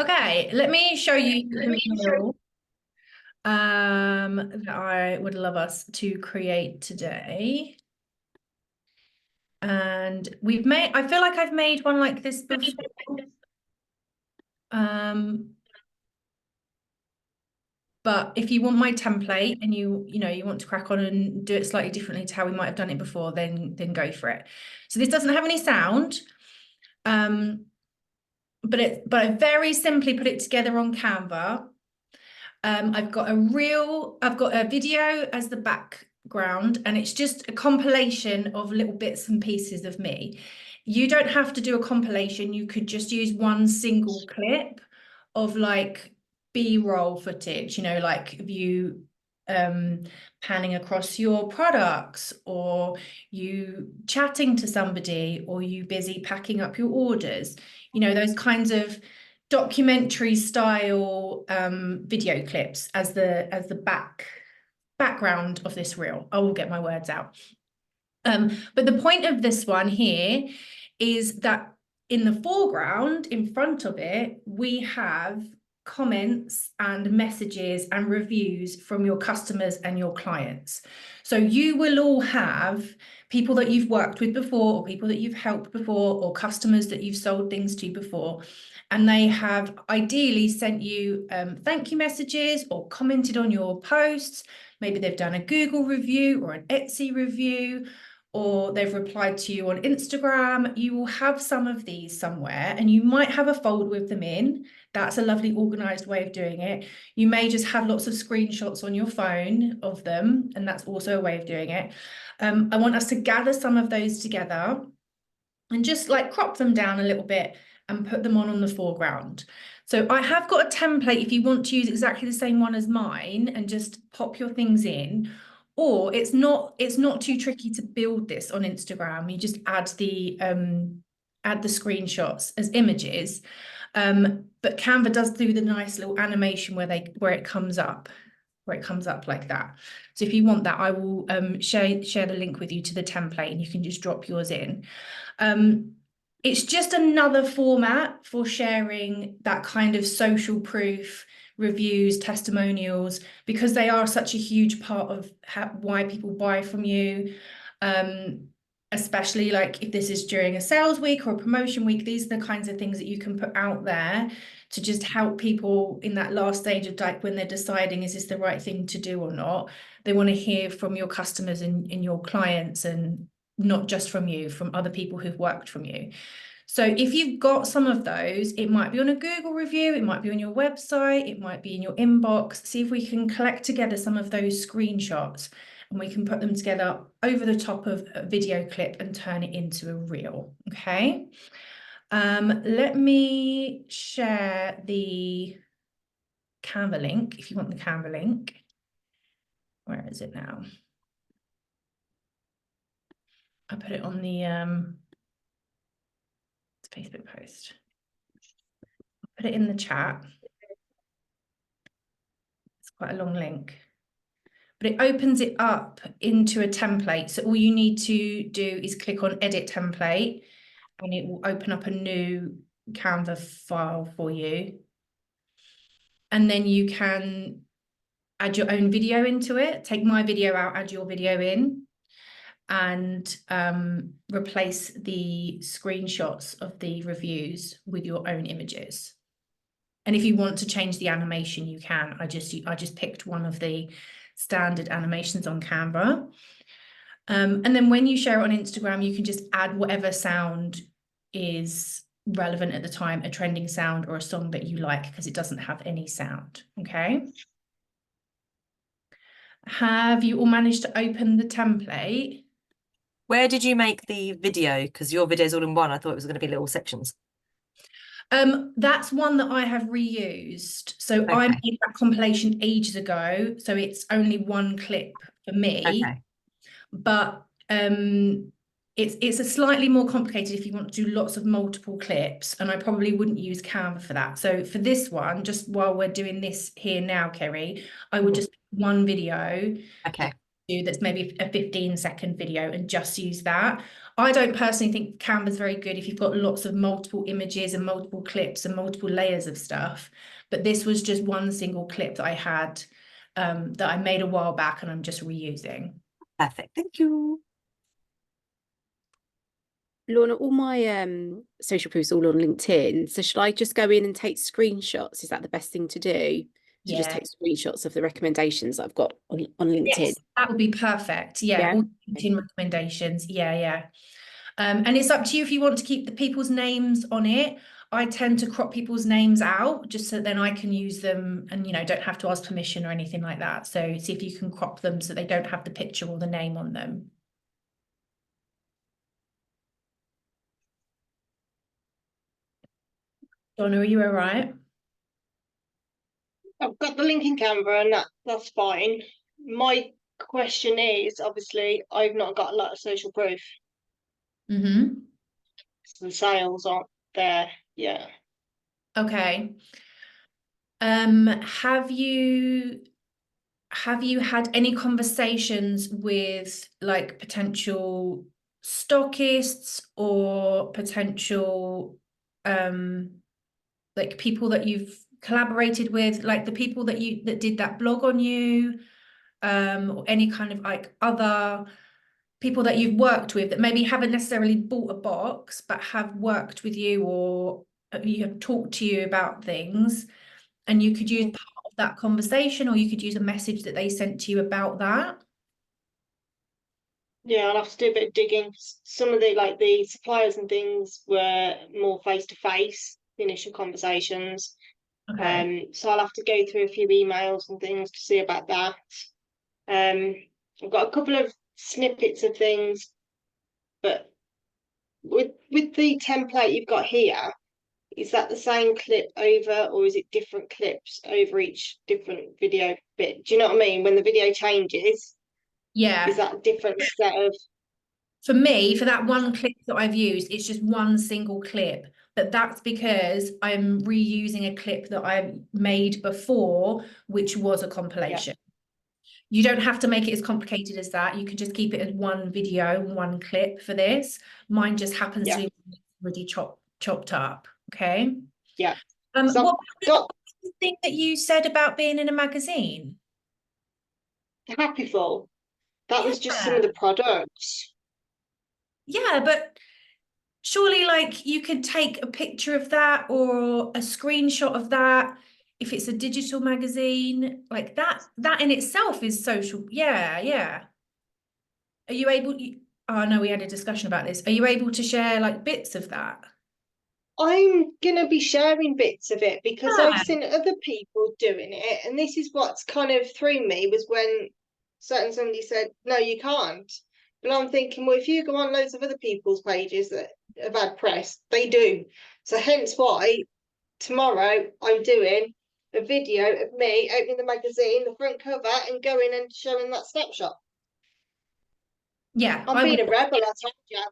Okay, let me show you the reel that I would love us to create today. And I feel like I've made one like this before. But if you want my template and you want to crack on and do it slightly differently to how we might have done it before, then go for it. So this doesn't have any sound. But I very simply put it together on Canva. I've got a video as the background, and it's just a compilation of little bits and pieces of me. You don't have to do a compilation. You could just use one single clip of like B-roll footage, like of you panning across your products, or you chatting to somebody, or you busy packing up your orders, those kinds of documentary style video clips as the background of this reel. I will get my words out. But the point of this one here is that in the foreground, in front of it, we have comments and messages and reviews from your customers and your clients. So you will all have people that you've worked with before, or people that you've helped before, or customers that you've sold things to before. And they have ideally sent you thank you messages or commented on your posts. Maybe they've done a Google review or an Etsy review, or they've replied to you on Instagram. You will have some of these somewhere, and you might have a folder with them in. That's a lovely organized way of doing it. You may just have lots of screenshots on your phone of them, and that's also a way of doing it. I want us to gather some of those together and just like crop them down a little bit and put them on the foreground. So I have got a template if you want to use exactly the same one as mine and just pop your things in. Or it's not too tricky to build this on Instagram. You just add the screenshots as images. But Canva does do the nice little animation where it comes up like that. So if you want that, I will share the link with you to the template, and you can just drop yours in. It's just another format for sharing that kind of social proof, reviews, testimonials, because they are such a huge part of why people buy from you. Especially like if this is during a sales week or a promotion week, these are the kinds of things that you can put out there to just help people in that last stage of like when they're deciding, is this the right thing to do or not? They want to hear from your customers and your clients, and not just from you, from other people who've worked from you. So if you've got some of those, it might be on a Google review, it might be on your website, it might be in your inbox. See if we can collect together some of those screenshots, and we can put them together over the top of a video clip and turn it into a reel, okay? Let me share the Canva link if you want the Canva link. Where is it now? I put it on the Facebook post. I'll put it in the chat. It's quite a long link, but it opens it up into a template. So all you need to do is click on edit template, and it will open up a new Canva file for you. And then you can add your own video into it, take my video out, add your video in, and replace the screenshots of the reviews with your own images. And if you want to change the animation, you can. I just picked one of the standard animations on Canva. And then when you share it on Instagram, you can just add whatever sound is relevant at the time, a trending sound or a song that you like, because it doesn't have any sound, okay? Have you all managed to open the template? Where did you make the video? Because your video's all in one. I thought it was going to be little sections. That's one that I have reused. So Okay. I made that compilation ages ago, so it's only one clip for me. Okay. But it's a slightly more complicated if you want to do lots of multiple clips, and I probably wouldn't use Canva for that. So for this one, just while we're doing this here now, Kerry, I would just one video. Okay. do that's maybe a 15-second video and just use that. I don't personally think Canva's very good if you've got lots of multiple images and multiple clips and multiple layers of stuff. But this was just one single clip that I had that I made a while back and I'm just reusing. Perfect. Thank you. Lorna, all my social proofs all on LinkedIn. So should I just go in and take screenshots? Is that the best thing to do? To just take screenshots of the recommendations that I've got on LinkedIn? Yes, that would be perfect. Yeah, all LinkedIn recommendations. Yeah. And it's up to you if you want to keep the people's names on it. I tend to crop people's names out just so then I can use them and, you know, don't have to ask permission or anything like that. So see if you can crop them so they don't have the picture or the name on them. Donna, are you all right? I've got the link in Canva and that's fine. My question is, obviously, I've not got a lot of social proof. Mm-hmm. So the sales aren't there. Yeah. Okay. Have you had any conversations with like potential stockists or potential like people that you've collaborated with, like the people that did that blog on you, or any kind of like other people that you've worked with that maybe haven't necessarily bought a box but have worked with you or you have talked to you about things, and you could use part of that conversation or you could use a message that they sent to you about that? Yeah, I'll have to do a bit of digging. Some of the suppliers and things were more face to face, the initial conversations. Okay. So I'll have to go through a few emails and things to see about that. I've got a couple of snippets of things, but with the template you've got here, is that the same clip over, or is it different clips over each different video bit? Do you know what I mean? When the video changes, Yeah. is that a different set of? For me, for that one clip that I've used, it's just one single clip. But that's because I'm reusing a clip that I made before, which was a compilation. You don't have to make it as complicated as that. You can just keep it as one video, one clip for this. Mine just happens to be already chopped up. Okay. Yeah. What was the thing that you said about being in a magazine? Happyful. That was just some of the products. Yeah, but surely like you could take a picture of that or a screenshot of that if it's a digital magazine, like that in itself is social. Yeah. Are you able, oh no, we had a discussion about this. Are you able to share like bits of that? I'm gonna be sharing bits of it because Yeah. I've seen other people doing it, and this is what's kind of threw me was when somebody said, no, you can't. But I'm thinking, well, if you go on loads of other people's pages that have had press, they do. So hence why tomorrow I'm doing a video of me opening the magazine, the front cover, and going and showing that snapshot. Yeah, I'm being a rebel, I told you.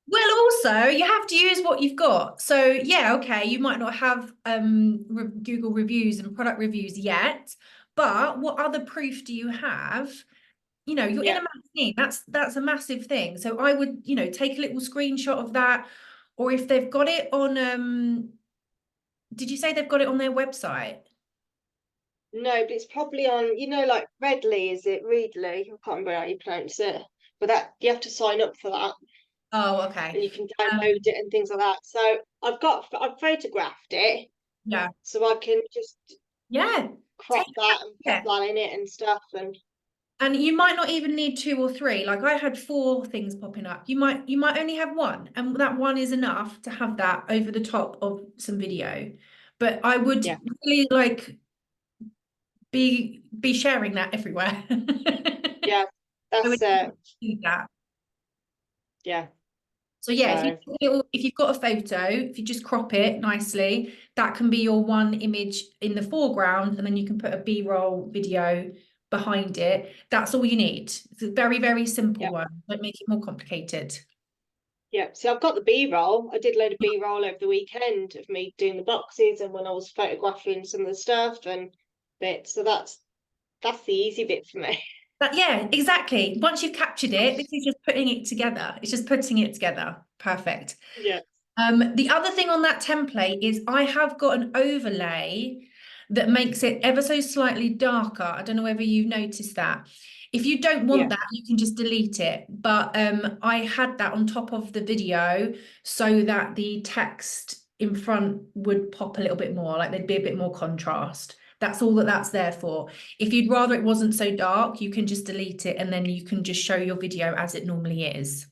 Well, also you have to use what you've got. So yeah, okay, you might not have Google reviews and product reviews yet, but what other proof do you have? You know, you're in a magazine. That's a massive thing. So I would, you know, take a little screenshot of that, or if they've got it on did you say they've got it on their website? No, but it's probably on, you know, like Redley, is it? Readly? I can't remember how you pronounce it. But that you have to sign up for that. Oh, okay. And you can download it and things like that. So I've photographed it. Yeah. So I can just crop that and put that in it and stuff. And you might not even need 2 or 3. Like I had 4 things popping up. You might only have 1, and that 1 is enough to have that over the top of some video. But I would really like be sharing that everywhere. Yeah, that's that. Yeah. So yeah, if you've got a photo, if you just crop it nicely, that can be your one image in the foreground, and then you can put a B-roll video behind it. That's all you need. It's a very, very simple one. Don't make it more complicated. Yeah, so I've got the B-roll. I did a load of B-roll over the weekend of me doing the boxes and when I was photographing some of the stuff and bits. So that's That's the easy bit for me. But yeah, exactly. Once you've captured it, this is just putting it together. It's just putting it together. Perfect. Yeah. The other thing on that template is I have got an overlay that makes it ever so slightly darker. I don't know whether you've noticed that. If you don't want Yeah. that, you can just delete it. But I had that on top of the video so that the text in front would pop a little bit more, like there'd be a bit more contrast. That's all that that's there for. If you'd rather it wasn't so dark, you can just delete it and then you can just show your video as it normally is.